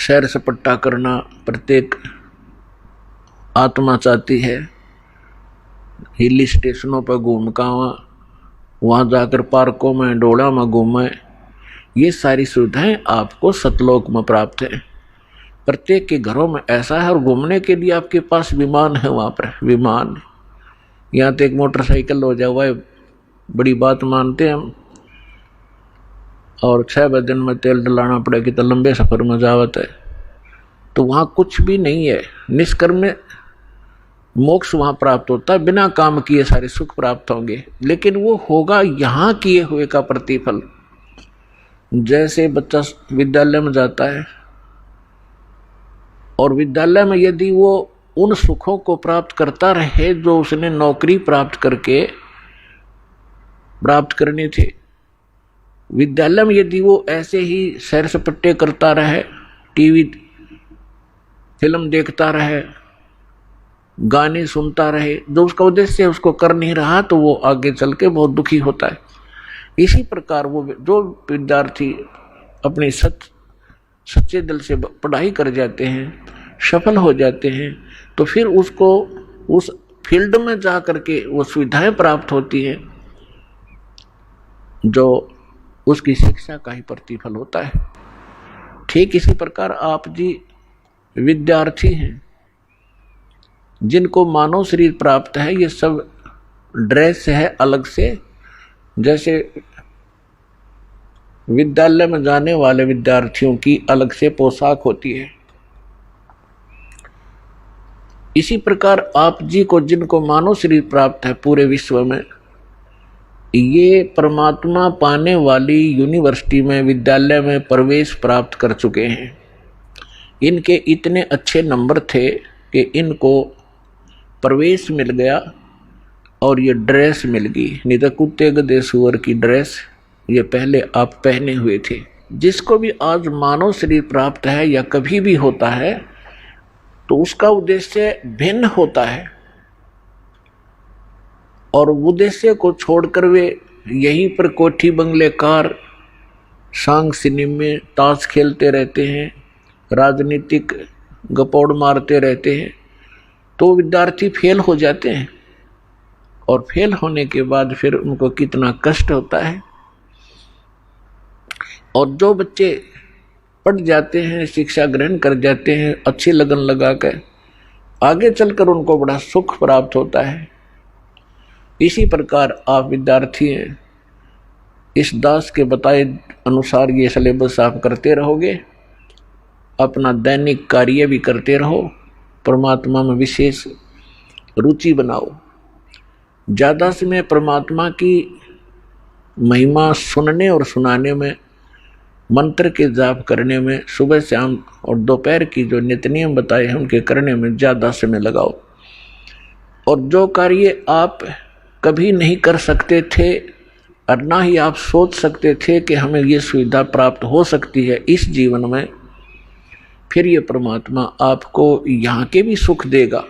सैर सपट्टा करना प्रत्येक आत्मा चाहती है। हिल स्टेशनों पर घूम का वहाँ जाकर पार्कों में डोड़ा में घूमें। ये सारी सुविधाएं आपको सतलोक में प्राप्त है। प्रत्येक के घरों में ऐसा है। और घूमने के लिए आपके पास विमान है, वहाँ पर विमान। यहाँ तो एक मोटरसाइकिल हो जाए हुआ है, बड़ी बात मानते हैं हम। और 6 दिन में तेल डलाना पड़ेगी तो लंबे सफर में जावत है। तो वहाँ कुछ भी नहीं है। निष्कर्म में मोक्ष वहाँ प्राप्त होता है, बिना काम किए सारे सुख प्राप्त होंगे। लेकिन वो होगा यहाँ किए हुए का प्रतिफल। जैसे बच्चा विद्यालय में जाता है और विद्यालय में यदि वो उन सुखों को प्राप्त करता रहे जो उसने नौकरी प्राप्त करके प्राप्त करने थे, विद्यालय में यदि वो ऐसे ही सैर सपट्टे करता रहे, टीवी फिल्म देखता रहे, गाने सुनता रहे, जो उसका उद्देश्य उसको कर नहीं रहा, तो वो आगे चल के बहुत दुखी होता है। इसी प्रकार वो जो विद्यार्थी अपने सच्चे दिल से पढ़ाई कर जाते हैं, सफल हो जाते हैं, तो फिर उसको उस फील्ड में जा करके वो सुविधाएं प्राप्त होती हैं जो उसकी शिक्षा का ही प्रतिफल होता है। ठीक इसी प्रकार आप जी विद्यार्थी हैं जिनको मानव शरीर प्राप्त है। ये सब ड्रेस है अलग से। जैसे विद्यालय में जाने वाले विद्यार्थियों की अलग से पोशाक होती है, इसी प्रकार आप जी को जिनको मानव शरीर प्राप्त है पूरे विश्व में, ये परमात्मा पाने वाली यूनिवर्सिटी में विद्यालय में प्रवेश प्राप्त कर चुके हैं। इनके इतने अच्छे नंबर थे कि इनको प्रवेश मिल गया और ये ड्रेस मिल गई। नहीं तो कुत्ते गधे सुअर की ड्रेस ये पहले आप पहने हुए थे। जिसको भी आज मानव शरीर प्राप्त है या कभी भी होता है तो उसका उद्देश्य भिन्न होता है और उद्देश्य को छोड़कर वे यहीं पर कोठी बंगले कार सांग सिनेमे ताश खेलते रहते हैं, राजनीतिक गपौड़ मारते रहते हैं। तो विद्यार्थी फेल हो जाते हैं और फेल होने के बाद फिर उनको कितना कष्ट होता है। और जो बच्चे पढ़ जाते हैं, शिक्षा ग्रहण कर जाते हैं, अच्छी लगन लगाकर, आगे चलकर उनको बड़ा सुख प्राप्त होता है। इसी प्रकार आप विद्यार्थी हैं, इस दास के बताए अनुसार ये सिलेबस आप करते रहोगे, अपना दैनिक कार्य भी करते रहो, परमात्मा में विशेष रुचि बनाओ। ज़्यादा समय परमात्मा की महिमा सुनने और सुनाने में, मंत्र के जाप करने में, सुबह शाम और दोपहर की जो नित्य नियम बताए हैं उनके करने में ज़्यादा समय लगाओ। और जो कार्य आप कभी नहीं कर सकते थे और ना ही आप सोच सकते थे कि हमें ये सुविधा प्राप्त हो सकती है इस जीवन में, फिर ये परमात्मा आपको यहाँ के भी सुख देगा।